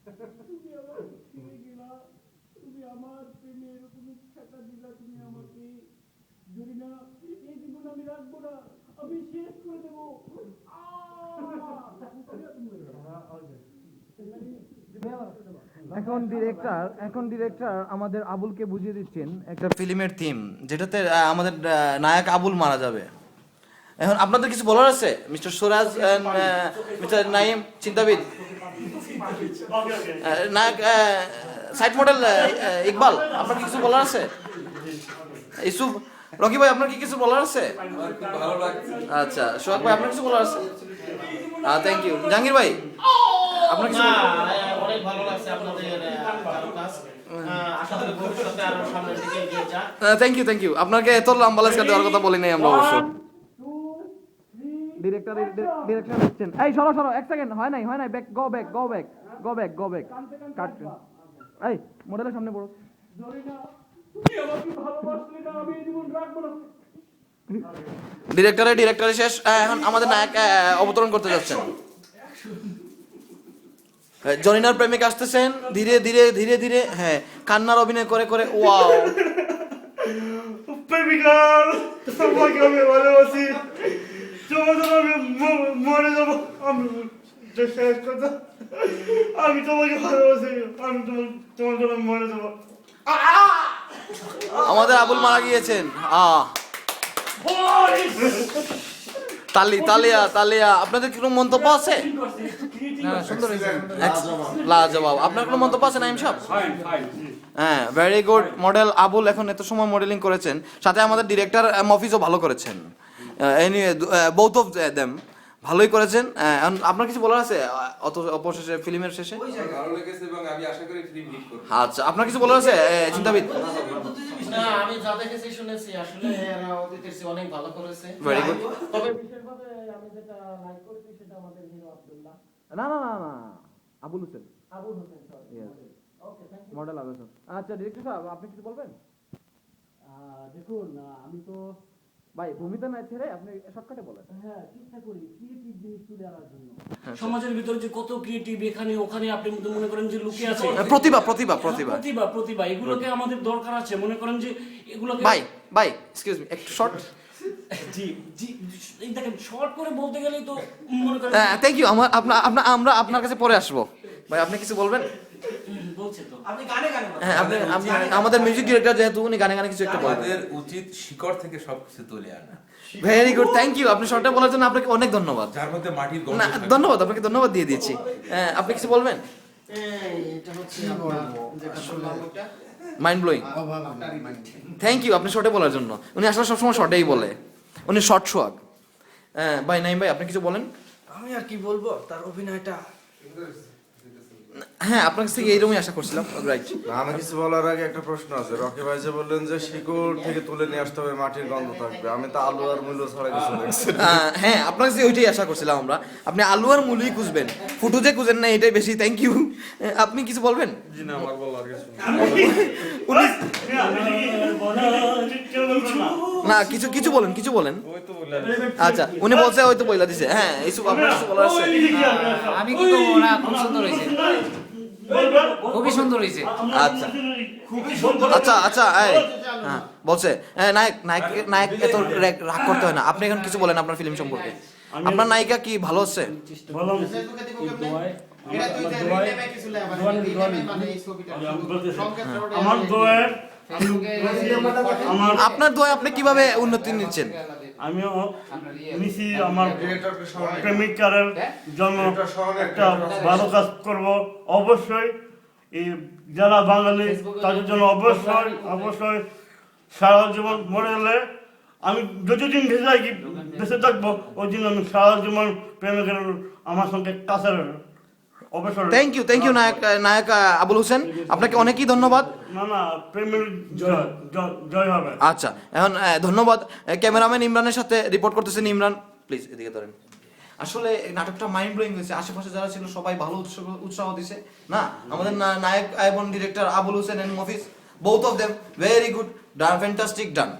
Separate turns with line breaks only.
তুমি আমার ছেড়ে গেলা, তুমি আমার প্রেমে এরকম ছাকা দিলা, তুমি আমাকে জরিনা, এই জীবন আমি রাখবো না, আমি শেষ করে দেবো।
এখন ডিরেক্টর আমাদের আবুলকে বুঝিয়ে দিচ্ছেন একটা ফিল্মের থিম, যেটাতে আমাদের নায়ক আবুল মারা যাবে। এখন আপনাদের কিছু বলার আছে mister Suraj and mister Naim চিন্তাবিদ, নায়ক সাইড মডেল ইকবাল, আপনার কি কিছু বলার আছে? ইসুফ, রকি ভাই আপনার কি কিছু বলার আছে? আচ্ছা, সোহাগ ভাই আপনার কিছু বলার আছে? Thank you. জাহাঙ্গীর ভাই আপনার কিছু?
অনেক ভালো লাগছে আপনাদের কাজ, আশা করি ভবিষ্যতে আরো সামনের দিকে এগিয়ে যাক।
Thank you. আপনাকে এত লম্বা লেজ দেওয়ার কথা বলি নাই আমরা অবশ্য। ডিরেক্টর দিচ্ছেন। এই সরো এক সেকেন্ড, হয় নাই ব্যাক গো ব্যাক কাট। এই মডেলের সামনে পড়ো।
জরিনা, তুমি আমাকে ভালোবাসলে না, আমি এই জীবন রাখবো না।
ডিরেক্টরে শেষ। এখন আমাদের নায়ক অবতরণ করতে যাচ্ছেন। জরিনার প্রেমিক আসতেছেন ধীরে ধীরে। হ্যাঁ, কান্নার অভিনয় করে ওয়াও।
প্রেমিকা, তোমাকে আমি ভালোবাসি, তোমার জন্য আমি মরে যাবো, আমি শেষ কথা, আমি তোমাকে ভালোবাসি, আমি তোমার জন্য মরে যাবো।
আমাদের আবুল মারা গিয়েছেন। তালিয়া আপনাদের কোনো মন্তব্য আছে? সুন্দর হয়েছে, লাজবাব। আপনার কোনো মন্তব্য আছে নাইম সাহেব? হ্যাঁ, ভেরি গুড মডেল আবুল এখন এত সময় মডেলিং করেছেন, সাথে আমাদের ডিরেক্টর মফিজও ভালো করেছেন। এনিওয়ে বোথ অফ দেম ভালোই করেছেন। আপনার কিছু বলার আছে অবশেষে ফিল্মের শেষে?
ভালো লেগেছে এবং আমি আশা করি ফিল্ম হিট করবে।
আচ্ছা, আপনার কিছু বলার আছে চিন্তাবিদ?
না, আমি যা দেখেছি শুনেছি আসলে এরা অতীতের চেয়ে অনেক ভালো করেছে।
Very good.
তবে বিশেষভাবে আমি যেটা লাইক করেছি সেটা আমাদের হিরো আব্দুল্লাহ,
না Abul Hossain,
Abul Hossain sir. Okay, thank you.
Model Abul Hossain. আচ্ছা ডিরেক্টর সাহেব আপনি কিছু বলবেন?
দেখুন, আমি তো
ভাই ভূমিকা না ছেড়ে আপনি শর্টকাটে বলেন।
চেষ্টা করি ক্রিয়েটিভ জিনিস তুলে আনার জন্য।
সমাজের ভিতরে যে কত ক্রিয়েটিভ এখানে ওখানে আপনি মনে করেন যে লুকিয়ে আছে প্রতিভা, এগুলোকে আমাদের দরকার আছে। মনে করেন যে এগুলোকে
ভাই এক্সকিউজ মি, একটু শর্ট।
জি এই দেখেন, শর্ট করে বলতে গেলেই তো মনে করেন।
Thank you. আমরা আপনার কাছে পরে আসবো। ভাই আপনি কিছু বলবেন?
বলছে তো
আপনি গানে
হ্যাঁ, আপনি আমাদের মিউজিক ডিরেক্টর যেহেতু উনি গানে কিছু একটা বলবেন।
আমাদের উচিত শিকড় থেকে সবকিছু তুলে আনা,
ভেরি গুড, থ্যাংক ইউ। আপনি শর্টটা বলার জন্য আপনাকে অনেক ধন্যবাদ।
যার মধ্যে মাটির গন্ধ
না,
থাকে।
ধন্যবাদ, আপনাকে ধন্যবাদ দিয়ে দিয়েছি। আপনি কিছু বলবেন?
এটা হচ্ছে আমরা যেটা শুনলাম ওটা
মাইন্ড ব্লোয়িং। থ্যাংক ইউ আপনি শর্টে বলার জন্য। উনি আসলে সবসময় শর্টেই বলে, উনি শর্ট সোয়াগ। ভাই নাইম ভাই আপনি কিছু বলেন?
আমি আর কি বলবো, তার অভিনয়টা।
হ্যাঁ, আপনার কাছ থেকে এইরকমই আশা করছিলাম। রাইট।
আমি কিছু বলার আগে একটা প্রশ্ন আছে। রকি ভাই যে বললেন যে শিকড় থেকে তুলে নিয়ে আসতে হবে, মাটির গন্ধ থাকবে, আমি তো আলু আর মূল্য ছাড়া কিছু দেখছি।
হ্যাঁ, আপনার কাছে ওইটাই আশা করছিলাম আমরা। আপনি আলু আর মুলুই খুঁজবেন, ফুটু যে খুঁজেন না, এটাই বেশি। Thank you. আপনি কিছু বলবেন?
জি না, আমার বলার কিছু
উনি না, কিছু বলেন।
ওই তো বললেন।
আচ্ছা, উনি বলছে হয়তো বইলা দিছে। হ্যাঁ, এইসব আপনার কিছু বলার আছে?
আমি কি করবো না, খুব সুন্দর হয়েছে, খুবই সুন্দর হয়েছে।
আচ্ছা এই হ্যাঁ বলছে নায়ক এত রাগ করতে হয় না। আপনি এখন কিছু বলেন আপনার ফিল্ম সম্পর্কে। আপনার নায়িকা কি ভালো হচ্ছে? আপনার দোয়া আপনি কিভাবে উন্নতি নিচ্ছেন?
আমিও নিছি আমার প্রেমিকারের জন্য একটা ভালো কাজ করব অবশ্যই। এই যারা বাঙালি তাদের জন্য অবশ্যই সারা জীবন মরে গেলে আমি যতদিন দেশে থাকবো ওই দিন আমি সারা জীবন প্রেমিকের আমার সঙ্গে কাছের অবশ্যই।
থ্যাংক ইউ নায়ক আবুল হোসেন, আপনাকে অনেকই ধন্যবাদ।
না প্রেমের জয় হবে।
আচ্ছা, এখন ধন্যবাদ। ক্যামেরাম্যান ইমরানের সাথে রিপোর্ট করতেছেন ইমরান, প্লিজ এদিকে ধরেন। আসলে নাটকটা মাইন্ড ব্লোয়িং হয়েছে। আশেপাশে যারা ছিল সবাই ভালো উৎসাহ দিছে না। আমাদের নায়ক এবং director Abul Hossain and Mofiz, both of them very good, done, fantastic done.